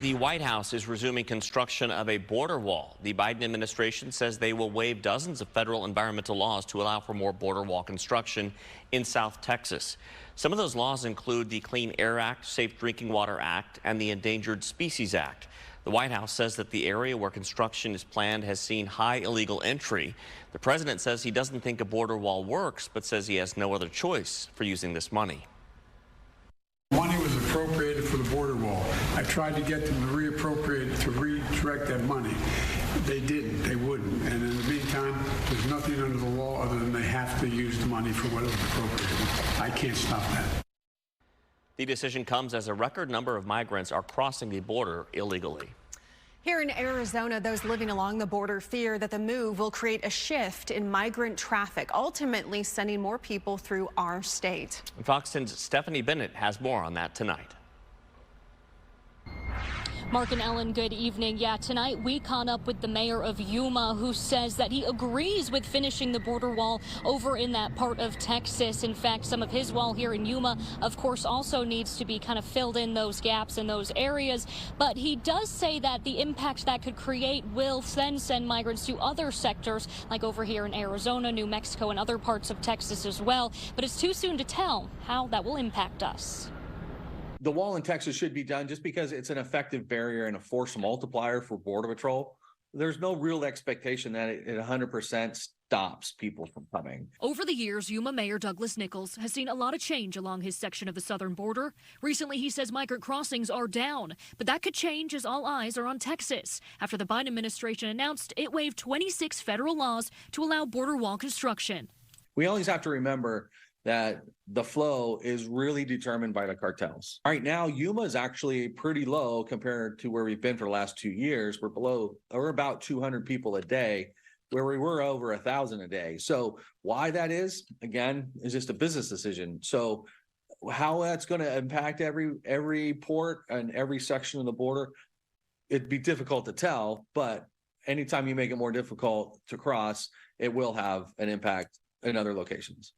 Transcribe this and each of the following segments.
The White House is resuming construction of a border wall. The Biden administration says they will waive dozens of federal environmental laws to allow for more border wall construction in South Texas. Some of those laws include the Clean Air Act, Safe Drinking Water Act, and the Endangered Species Act. The White House says that the area where construction is planned has seen high illegal entry. The president says he doesn't think a border wall works, but says he has no other choice for using this money. Money was appropriated for the border wall. I tried to get them to reappropriate, to redirect that money. They didn't. They wouldn't. And in the meantime, there's nothing under the law other than they have to use the money for what it was appropriated. I can't stop that. The decision comes as a record number of migrants are crossing the border illegally. Here in Arizona, those living along the border fear that the move will create a shift in migrant traffic, ultimately sending more people through our state. Fox 10's Stephanie Bennett has more on that tonight. Mark and Ellen, good evening. Yeah, tonight we caught up with the mayor of Yuma, who says that he agrees with finishing the border wall over in that part of Texas. In fact, some of his wall here in Yuma, of course, also needs to be kind of filled in those gaps in those areas. But he does say that the impact that could create will then send migrants to other sectors, like over here in Arizona, New Mexico, and other parts of Texas as well. But it's too soon to tell how that will impact us. The wall in Texas should be done just because it's an effective barrier and a force multiplier for Border Patrol. There's no real expectation that it 100% stops people from coming. Over the years, Yuma Mayor Douglas Nichols has seen a lot of change along his section of the southern border. Recently, he says migrant crossings are down, but that could change as all eyes are on Texas after the Biden administration announced it waived 26 federal laws to allow border wall construction. We always have to remember that the flow is really determined by the cartels. Right now, Yuma is actually pretty low compared to where we've been for the last 2 years. We're about 200 people a day, where we were over 1,000 a day. So why that is, again, is just a business decision. So how that's going to impact every port and every section of the border, it'd be difficult to tell. But anytime you make it more difficult to cross, it will have an impact in other locations.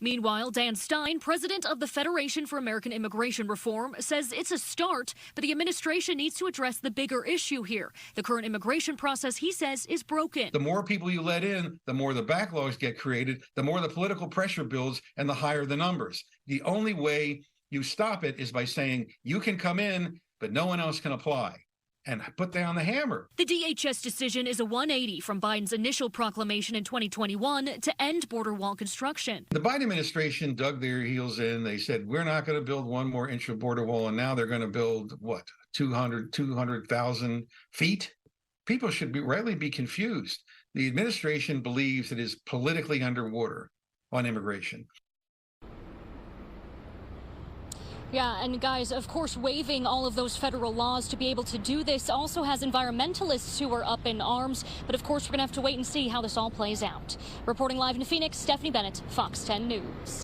Meanwhile, Dan Stein, president of the Federation for American Immigration Reform, says it's a start, but the administration needs to address the bigger issue here. The current immigration process, he says, is broken. The more people you let in, the more the backlogs get created, the more the political pressure builds, and the higher the numbers. The only way you stop it is by saying you can come in, but no one else can apply, and put down the hammer. The DHS decision is a 180 from Biden's initial proclamation in 2021 to end border wall construction. The Biden administration dug their heels in. They said, we're not going to build one more inch of border wall, and now they're going to build, what, 200,000 feet? People should rightly be confused. The administration believes it is politically underwater on immigration. Yeah, and guys, of course, waiving all of those federal laws to be able to do this also has environmentalists who are up in arms. But of course, we're going to have to wait and see how this all plays out. Reporting live in Phoenix, Stephanie Bennett, Fox 10 News.